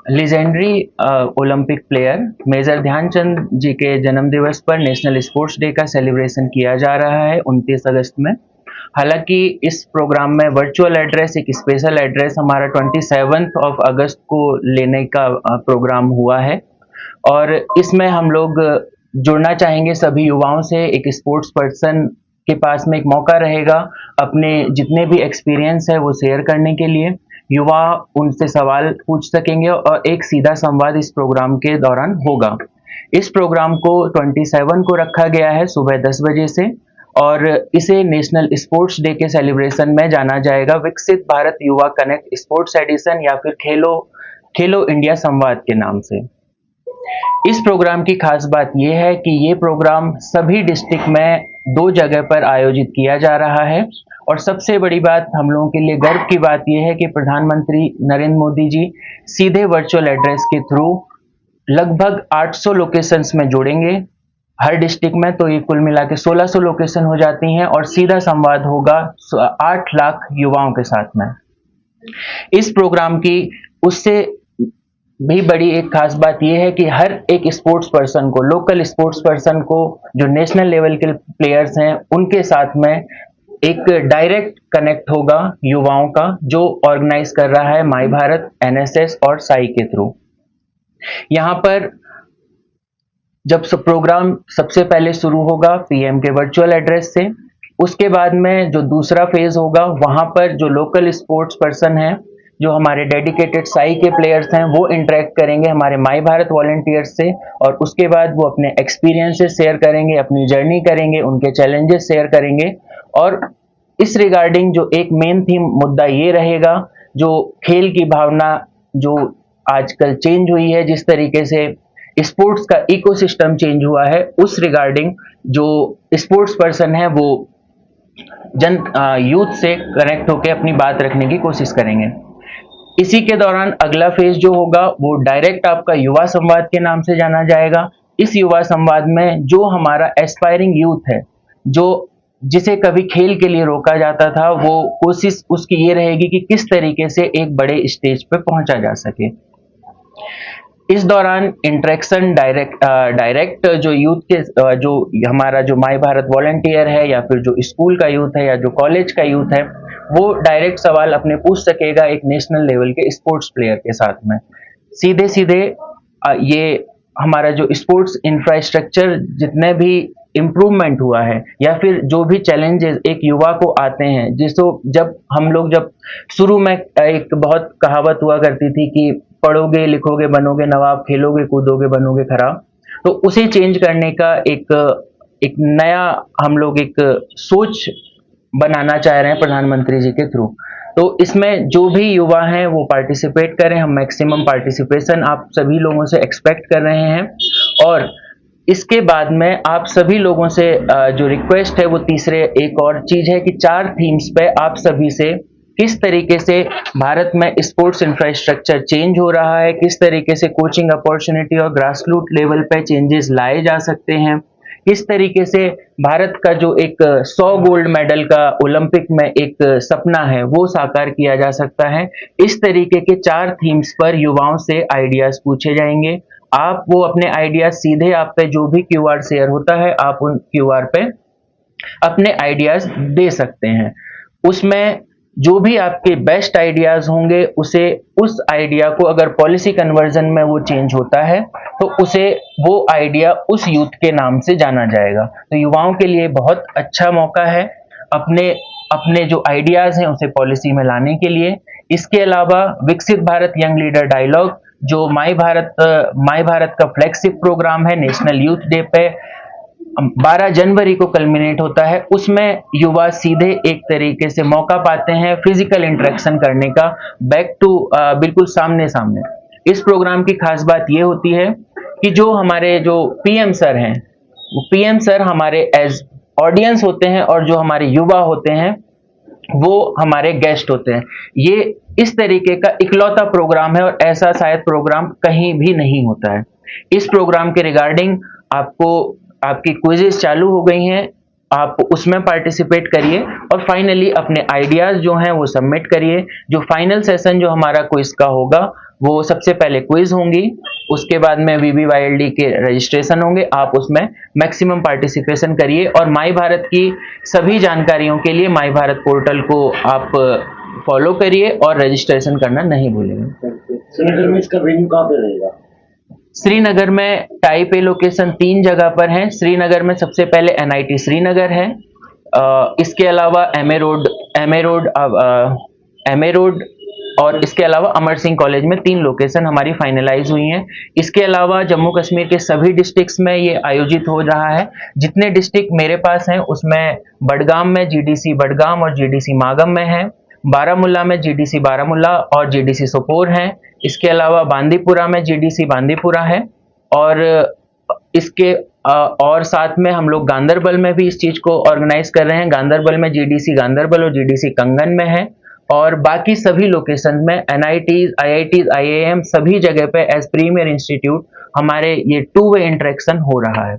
Legendary Olympic player major Dhyan Chand ji के जन्म दिवस पर नेशनल स्पोर्ट्स डे का सेलिब्रेशन किया जा रहा है 29 अगस्त में। हालांकि इस प्रोग्राम में वर्चुअल एड्रेस, एक स्पेशल एड्रेस हमारा 27 अगस्त को लेने का प्रोग्राम हुआ है। और इसमें हम लोग जुड़ना चाहेंगे सभी युवाओं से। एक स्पोर्ट्स पर्सन के पास में एक मौका रहेगा अपने जितने भी एक्सपीरियंस है वो शेयर करने के लिए। युवा उनसे सवाल पूछ सकेंगे और एक सीधा संवाद इस प्रोग्राम के दौरान होगा। इस प्रोग्राम को 27 को रखा गया है सुबह 10 बजे से, और इसे नेशनल स्पोर्ट्स डे के सेलिब्रेशन में जाना जाएगा विकसित भारत युवा कनेक्ट स्पोर्ट्स एडिशन, या फिर खेलो खेलो इंडिया संवाद के नाम से। इस प्रोग्राम की खास बात यह है कि ये प्रोग्राम सभी डिस्ट्रिक्ट में 2 जगह पर आयोजित किया जा रहा है। और सबसे बड़ी बात, हम लोगों के लिए गर्व की बात यह है कि प्रधानमंत्री नरेंद्र मोदी जी सीधे वर्चुअल एड्रेस के थ्रू लगभग 800 लोकेशंस में जुड़ेंगे हर डिस्ट्रिक्ट में। तो ये कुल मिला के 1600 लोकेशन हो जाती हैं और सीधा संवाद होगा 8 लाख युवाओं के साथ में। इस प्रोग्राम की उससे भी बड़ी एक खास बात यह है कि हर एक स्पोर्ट्स पर्सन को, लोकल स्पोर्ट्स पर्सन को, जो नेशनल लेवल के प्लेयर्स हैं उनके साथ में एक डायरेक्ट कनेक्ट होगा युवाओं का, जो ऑर्गेनाइज कर रहा है माई भारत, एनएसएस और साई के थ्रू। यहाँ पर जब प्रोग्राम सबसे पहले शुरू होगा पीएम के वर्चुअल एड्रेस से, उसके बाद में जो दूसरा फेज होगा वहां पर जो लोकल स्पोर्ट्स पर्सन हैं, जो हमारे डेडिकेटेड साई के प्लेयर्स हैं, वो इंटरेक्ट करेंगे हमारे माई भारत वॉलंटियर्स से। और उसके बाद वो अपने एक्सपीरियंसेस शेयर करेंगे, अपनी जर्नी करेंगे, उनके चैलेंजेस शेयर करेंगे। और इस रिगार्डिंग जो एक मेन थीम मुद्दा ये रहेगा, जो खेल की भावना जो आजकल चेंज हुई है, जिस तरीके से स्पोर्ट्स का इकोसिस्टम चेंज हुआ है, उस रिगार्डिंग जो स्पोर्ट्स पर्सन है वो यूथ से कनेक्ट होकर अपनी बात रखने की कोशिश करेंगे। इसी के दौरान अगला फेज जो होगा वो डायरेक्ट आपका युवा संवाद के नाम से जाना जाएगा। इस युवा संवाद में जो हमारा एस्पायरिंग यूथ है, जो जिसे कभी खेल के लिए रोका जाता था, वो कोशिश उसकी ये रहेगी कि किस तरीके से एक बड़े स्टेज पे पहुंचा जा सके। इस दौरान इंटरेक्शन डायरेक्ट जो यूथ के जो हमारा जो माई भारत वॉलंटियर है, या फिर जो स्कूल का यूथ है, या जो कॉलेज का यूथ है, वो डायरेक्ट सवाल अपने पूछ सकेगा एक नेशनल लेवल के स्पोर्ट्स प्लेयर के साथ में। सीधे सीधे ये हमारा जो स्पोर्ट्स इंफ्रास्ट्रक्चर जितने भी इम्प्रूवमेंट हुआ है, या फिर जो भी चैलेंजेस एक युवा को आते हैं, जिसको जब शुरू में एक बहुत कहावत हुआ करती थी कि पढ़ोगे लिखोगे बनोगे नवाब, खेलोगे कूदोगे बनोगे खराब, तो उसे चेंज करने का एक एक नया हम लोग एक सोच बनाना चाह रहे हैं प्रधानमंत्री जी के थ्रू। तो इसमें जो भी युवा हैं वो पार्टिसिपेट करें। हम मैक्सिमम पार्टिसिपेशन आप सभी लोगों से एक्सपेक्ट कर रहे हैं। और इसके बाद में आप सभी लोगों से जो रिक्वेस्ट है वो तीसरे एक और चीज है कि 4 थीम्स पे आप सभी से किस तरीके से भारत में स्पोर्ट्स इंफ्रास्ट्रक्चर चेंज हो रहा है, किस तरीके से कोचिंग अपॉर्चुनिटी और ग्रासरूट लेवल पे चेंजेस लाए जा सकते हैं, किस तरीके से भारत का जो एक 100 गोल्ड मेडल का ओलंपिक में एक सपना है वो साकार किया जा सकता है। इस तरीके के 4 थीम्स पर युवाओं से आइडियाज पूछे जाएंगे। आप वो अपने आइडियाज सीधे आप पे जो भी क्यूआर शेयर होता है, आप उन क्यूआर पे अपने आइडियाज दे सकते हैं। उसमें जो भी आपके बेस्ट आइडियाज होंगे, उसे उस आइडिया को अगर पॉलिसी कन्वर्जन में वो चेंज होता है तो उसे वो आइडिया उस यूथ के नाम से जाना जाएगा। तो युवाओं के लिए बहुत अच्छा मौका है अपने अपने जो आइडियाज हैं उसे पॉलिसी में लाने के लिए। इसके अलावा विकसित भारत यंग लीडर डायलॉग, जो माई भारत का फ्लैगशिप प्रोग्राम है, नेशनल यूथ डे पे 12 जनवरी को कल्मिनेट होता है, उसमें युवा सीधे एक तरीके से मौका पाते हैं फिजिकल इंटरेक्शन करने का, बैक टू बिल्कुल सामने सामने। इस प्रोग्राम की खास बात यह होती है कि जो हमारे जो पीएम सर हैं, वो पीएम सर हमारे एज ऑडियंस होते हैं, और जो हमारे युवा होते हैं वो हमारे गेस्ट होते हैं। ये इस तरीके का इकलौता प्रोग्राम है और ऐसा शायद प्रोग्राम कहीं भी नहीं होता है। इस प्रोग्राम के रिगार्डिंग आपको आपकी क्विजेस चालू हो गई हैं, आप उसमें पार्टिसिपेट करिए और फाइनली अपने आइडियाज जो हैं वो सबमिट करिए। जो फाइनल सेशन जो हमारा क्विज का होगा वो सबसे पहले क्विज होंगी, उसके बाद में VVYLD के रजिस्ट्रेशन होंगे। आप उसमें मैक्सिमम पार्टिसिपेशन करिए और माई भारत की सभी जानकारियों के लिए माई भारत पोर्टल को आप फॉलो करिए और रजिस्ट्रेशन करना नहीं भूलेंगे। श्रीनगर में इसका वेन्यू कहाँ पे रहेगा? श्रीनगर में टाइप ए लोकेशन 3 जगह पर है। श्रीनगर में सबसे पहले NIT श्रीनगर है, इसके अलावा एम ए रोड और इसके अलावा अमर सिंह कॉलेज में 3 लोकेशन हमारी फाइनलाइज हुई हैं। इसके अलावा जम्मू कश्मीर के सभी डिस्ट्रिक्ट्स में ये आयोजित हो रहा है। जितने डिस्ट्रिक्ट मेरे पास हैं उसमें बडगाम में GDC बडगाम और GDC मागम में है, बारामूला में GDC बारामूला और GDC सोपोर है, इसके अलावा बांदीपुरा में GDC बांदीपुरा है और इसके और साथ में हम लोग गांदरबल में भी इस चीज को ऑर्गेनाइज कर रहे हैं। गांदरबल में GDC गांदरबल और GDC कंगन में है और बाकी सभी लोकेशन में NITs, IITs, IIM सभी जगह पे एज प्रीमियर इंस्टीट्यूट हमारे ये 2 वे इंटरेक्शन हो रहा है।